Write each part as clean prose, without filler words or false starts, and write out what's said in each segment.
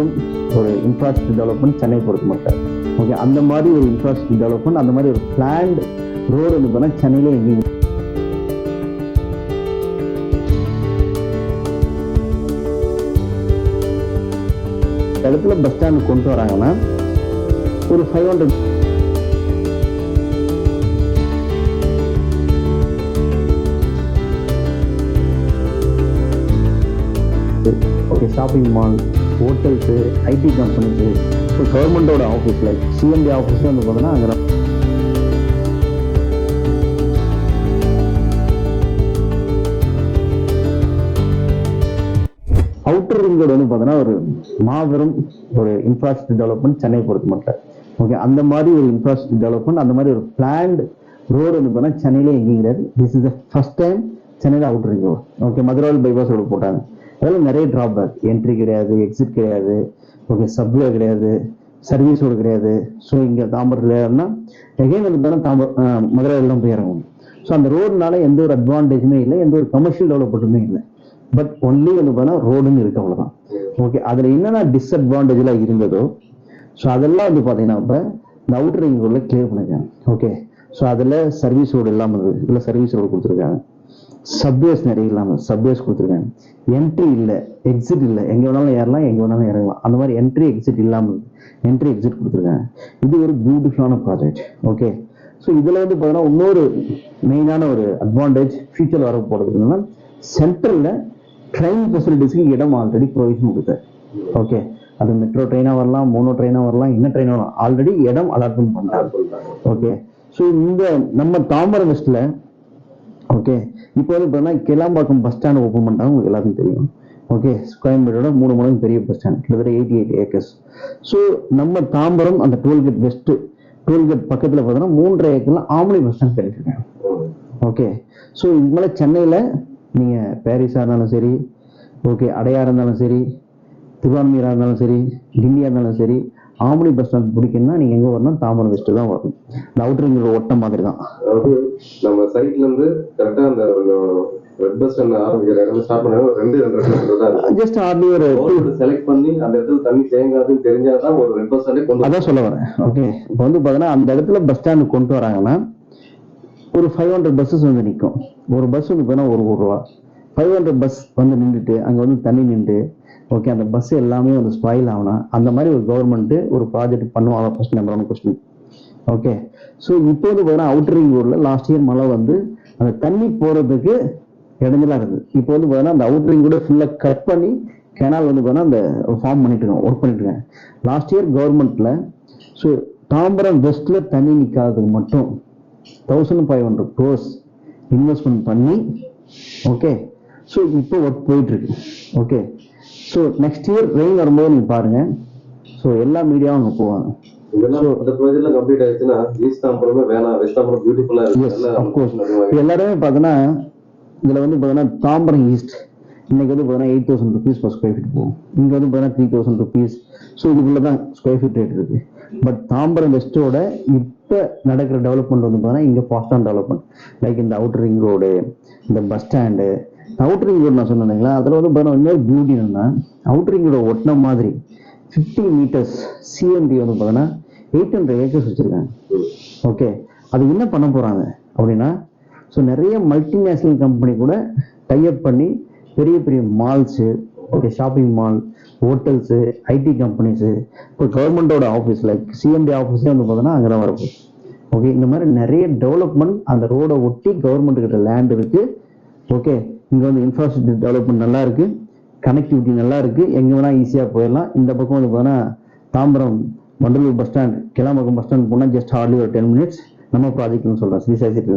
மாபெரும் ஒரு infrastructure development Chennai பொறுத்த மட்டும். ஓகே, அந்த மாதிரி ஒரு இன்ஃப்ராஸ்ட்ரக்சர் டெவலப்மெண்ட், அந்த மாதிரி ஒரு பிளான்ட் ரோடு வந்து பார்த்தீங்கன்னா சென்னையிலே எங்கேயும் இடத்துல பஸ் ஸ்டாண்ட் கொண்டு வராங்கன்னா ஒரு 500 okay, shopping mall, hotels, IT companies, so கவர்மெண்டோட ஆஃபீஸில் சிஎம்டி ஆஃபீஸில் வந்து பார்த்தோன்னா அங்கே அவுட்டர் ரிங் ரோடு வந்து பார்த்தோன்னா ஒரு மாபெரும் ஒரு இன்ஃப்ராஸ்ட்ரக்சர் டெவலப்மெண்ட் சென்னை பொறுத்த மட்டும். ஓகே, அந்த மாதிரி ஒரு இன்ஃப்ராஸ்ட்ரக்சர் டெவலப்மெண்ட், அந்த மாதிரி ஒரு பிளான்ட் ரோடு வந்து பார்த்தோன்னா சென்னையிலே எங்கேயும் கிடையாது. This is the first time சென்னையில் outer ring road. Okay, Madurai bypass road போட்டாங்க. அதில் நிறைய ட்ராபேக், என்ட்ரி கிடையாது, எக்ஸிட் கிடையாது, ஓகே, சப்வே கிடையாது, சர்வீஸ் ரோடு கிடையாது. ஸோ இங்கே தாம்பரத்துலன்னா எகைன் வந்து பார்த்தோன்னா மதுரையில் தான் போய் இறங்கும். ஸோ அந்த ரோடுனால எந்த ஒரு அட்வான்டேஜுமே இல்லை, எந்த ஒரு கமர்ஷியல் டெவலப்மெண்ட்டுமே இல்லை. பட் ஒன்லி வந்து பார்த்தா ரோடுன்னு இருக்கு, அவ்வளோதான். ஓகே, அதில் என்னென்ன டிஸ்அட்வான்டேஜ்லாம் இருந்ததோ ஸோ அதெல்லாம் வந்து பார்த்தீங்கன்னா இப்போ இந்த அவுட்டர் ரிங் ரோடில் கிளியர் பண்ணிருக்காங்க. ஓகே, ஸோ அதில் சர்வீஸ் ரோடு இல்லாமல் இருக்குது, இல்லை சர்வீஸ் ரோடு கொடுத்துருக்காங்க. சப்வேஸ் நிறைய இல்லாமல் சப்வேஸ் கொடுத்துருக்காங்க. என்ட்ரி இல்லை, எக்ஸிட் இல்லை, எங்கே வேணாலும் ஏறலாம், எங்கே வேணாலும் இறங்கலாம். அந்த மாதிரி என்ட்ரி எக்ஸிட் இல்லாமல் என்ட்ரி எக்ஸிட் கொடுத்துருக்காங்க. இது ஒரு பியூட்டிஃபுல்லான ப்ராஜெக்ட். ஓகே, ஸோ இதில் வந்து பார்த்தீங்கன்னா இன்னொரு மெயினான ஒரு அட்வான்டேஜ் ஃபியூச்சர் வர போகிறது என்னன்னா, சென்ட்ரலில் ட்ரெயின் ஃபெசிலிட்டிஸ்க்கு இடம் ஆல்ரெடி ப்ரொவிஷன் கொடுத்தாரு. ஓகே, அது மெட்ரோ ட்ரெயினாக வரலாம், மோனோ ட்ரெயினாக வரலாம், என்ன ட்ரெயினாக வரலாம், ஆல்ரெடி இடம் அலாட்மெண்ட் பண்ணாங்க. ஓகே, ஸோ இந்த நம்ம தாம்பரம் வெஸ்ட்ல ஓகே இப்போ வந்து பார்த்தீங்கன்னா கிளாம்பாக்கம் பஸ் ஸ்டாண்ட் ஓப்பன் பண்ணிட்டாங்க, உங்களுக்கு எல்லாருக்கும் தெரியும். ஓகே, கோயம்பேடோட 3 மடங்கு பெரிய பஸ் ஸ்டாண்ட், கிட்டத்தட்ட 88 ஏக்கர்ஸ். ஸோ நம்ம தாம்பரம் அந்த டோல்கேட் வெஸ்ட் டோல்கேட் பக்கத்தில் பார்த்தோன்னா 3.5 ஏக்கர்ல ஆம்னி பஸ் ஸ்டாண்ட் கிடைச்சிருக்காங்க. ஓகே, ஸோ இது மேலே சென்னையில் நீங்கள் பாரிஸாக இருந்தாலும் சரி, ஓகே, அடையாறு இருந்தாலும் சரி, திருவான்மையூராக இருந்தாலும் சரி, கிண்டியாக இருந்தாலும் சரி, ஆம்னி பஸ் ஸ்டாண்ட் பிடிக்கணும்னா நீங்கள் எங்கே வரணும், தாம்பரம் வெஸ்ட் தான் வரணும். இந்த அவுட்டர் ரிங் ரோடு ஒட்ட மாதிரி தான். அதாவது நம்ம சைட்ல இருந்து கரெக்டாக அந்த ரெட் பஸ் ஸ்டாண்ட் ஆரம்பிக்கிற இடத்துல ஸ்டார்ட் பண்ண 2 தான் ஜஸ்ட் ஆர்டி ஒரு செலக்ட் பண்ணி அந்த இடத்துல தண்ணி தேங்காதுன்னு தெரிஞ்சாதான் ஒரு ரெட் பஸ் ஸ்டாண்டே கொண்டு அதான் சொல்ல வரேன். ஓகே, இப்போ வந்து பார்த்தீங்கன்னா அந்த இடத்துல பஸ் ஸ்டாண்டு கொண்டு வராங்கன்னா ஒரு 500 பஸ்ஸஸ் வந்து நிற்கும். ஒரு பஸ் வந்து பார்த்தீங்கன்னா ₹1 500 பஸ் வந்து நின்றுட்டு அங்கே வந்து தண்ணி நின்று ஓகே அந்த பஸ் எல்லாமே வந்து ஸ்பாயில் ஆகணும். அந்த மாதிரி ஒரு கவர்மெண்ட் ஒரு ப்ராஜெக்ட் பண்ணுவாங்க. First number 1 question. Okay, so இப்போ வந்து பார்த்தீங்கன்னா அவுட்டர் ரிங் ரோட்ல லாஸ்ட் இயர் மழை வந்து அந்த தண்ணி போகிறதுக்கு இடைஞ்சலா இருக்குது. இப்போ வந்து பார்த்தீங்கன்னா அந்த அவுட்டர் ரிங் ரோட ஃபுல்லாக கட் பண்ணி கெனால் வந்து பார்த்தீங்கன்னா அந்த ஃபார்ம் பண்ணிட்டு இருக்கோம், ஒர்க் பண்ணிட்டு இருக்கேன். லாஸ்ட் இயர் கவர்மெண்ட்ல ஸோ தாம்பரம் வெஸ்ட்ல தண்ணி நிற்காததுக்கு மட்டும் 1500 crores இன்வெஸ்ட்மெண்ட் பண்ணி ஓகே, ஸோ இப்போ ஒர்க் போயிட்டு இருக்கு. Okay, so next year rain வரும்போது நீங்க பாருங்க, ஸோ எல்லா மீடியாவும் அங்கே போவாங்க. எல்லாருமே பார்த்தோன்னா இதுல வந்து பார்த்தீங்கன்னா தாம்பரம் ஈஸ்ட் இன்னைக்கு வந்து பார்த்தீங்கன்னா 8000 rupees per square feet போகும். இங்க வந்து பார்த்தீங்கன்னா 3000 rupees. ஸோ இதுக்குள்ளதான் ஸ்கொயர் ஃபீட் ரேட் இருக்கு. பட் தாம்பரம் வெஸ்டோட இப்போ நடக்கிற டெவலப்மெண்ட் வந்து பார்த்தீங்கன்னா இங்கே ஃபாஸ்டான டெவலப்மெண்ட் லைக் இந்த அவுட்டர் ரிங் ரோடு, இந்த bus stand. Outer ring road நான் சொன்னேங்களா, அதில் வந்து பார்த்தீங்கன்னா இன்னொரு பியூட்டி என்னன்னா அவுட்டர் ரிங் ரோட ஒட்டின மாதிரி 50 மீட்டர்ஸ் சிஎம்டி வந்து பார்த்தீங்கன்னா 800 ஏக்கர்ஸ் வச்சிருக்காங்க. ஓகே, அது என்ன பண்ண போறாங்க அப்படின்னா ஸோ நிறைய மல்டிநேஷனல் கம்பெனி கூட டைப் பண்ணி பெரிய பெரிய malls, okay, shopping mall, hotels, IT companies, இப்போ கவர்மெண்டோட ஆஃபீஸ் லைக் சிஎம்டி ஆஃபீஸே வந்து பார்த்தோன்னா அங்கே தான் வரப்போம். ஓகே, இந்த மாதிரி நிறைய டெவலப்மெண்ட் அந்த ரோடை ஒட்டி கவர்மெண்ட் கிட்ட லேண்ட் இருக்கு. ஓகே, இங்கே வந்து இன்ஃப்ராஸ்ட்ரக்சர் டெவலப்மெண்ட் நல்லா இருக்கு, கனெக்டிவிட்டி நல்லா இருக்கு, எங்கே வேணா ஈஸியாக போயிடலாம். இந்த பக்கம் வந்து பார்த்தோன்னா Tambaram Vandalur bus stand, Kilambakkam bus stand போனால் ஜஸ்ட் ஹார்ட்லி ஒரு 10 minutes நம்ம ப்ராஜெக்ட்னு சொல்கிறோம் ஸ்ரீசாய்க்கு.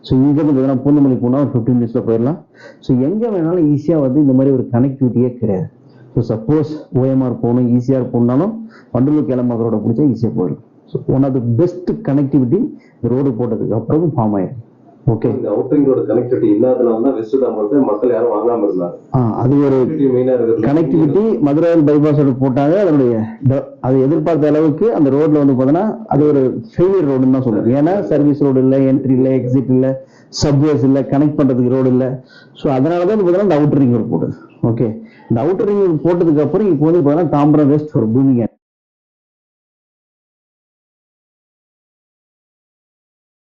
ஸோ இங்கே வந்து பூந்தமல்லி போனால் ஒரு 15 minutes போயிடலாம். ஸோ எங்கே வேணாலும் ஈஸியாக வந்து இந்த மாதிரி ஒரு கனெக்டிவிட்டியே கிடையாது. ஸோ சப்போஸ் ஓஎம்ஆர் போகணும், ஈஸியாக போகணுன்னாலும் வண்டலூர் கிளம்பாக்கரோட பிடிச்சா ஈஸியாக போயிடும். So one of the best connectivity road போட்டதுக்கு அப்புறம் ஃபார்ம் ஆயிடும். ஓகே, அவுட்டரிங் ரோடு கனெக்டிவிட்டி இல்லாதனால தான் வெஸ்ட் தாம்பரத்தை மக்கள் யாரும் வாங்காம இருந்தாங்க. அது ஒரு கனெக்டிவிட்டி மதுரை பைபாஸ் ரோடு போட்டாங்க. அதனுடைய அது எதிர்பார்த்த அளவுக்கு அந்த ரோட்ல வந்து பார்த்தோன்னா அது ஒரு ஃபெயிலியர் ரோடுன்னு தான் சொல்லுவாங்க. ஏன்னா சர்வீஸ் ரோடு இல்லை, என்ட்ரி இல்லை, எக்ஸிட் இல்லை, சப்வேஸ் இல்லை, கனெக்ட் பண்றதுக்கு ரோடு இல்லை. ஸோ அதனால தான் பார்த்தோன்னா இந்த அவுட்டரிங் ரோடு போடுது. ஓகே, இந்த அவுட்டர் ரிங் போட்டதுக்கு அப்புறம் இப்போ வந்து பார்த்தீங்கன்னா தாம்பரம் வெஸ்ட் ஒரு பூமிங்க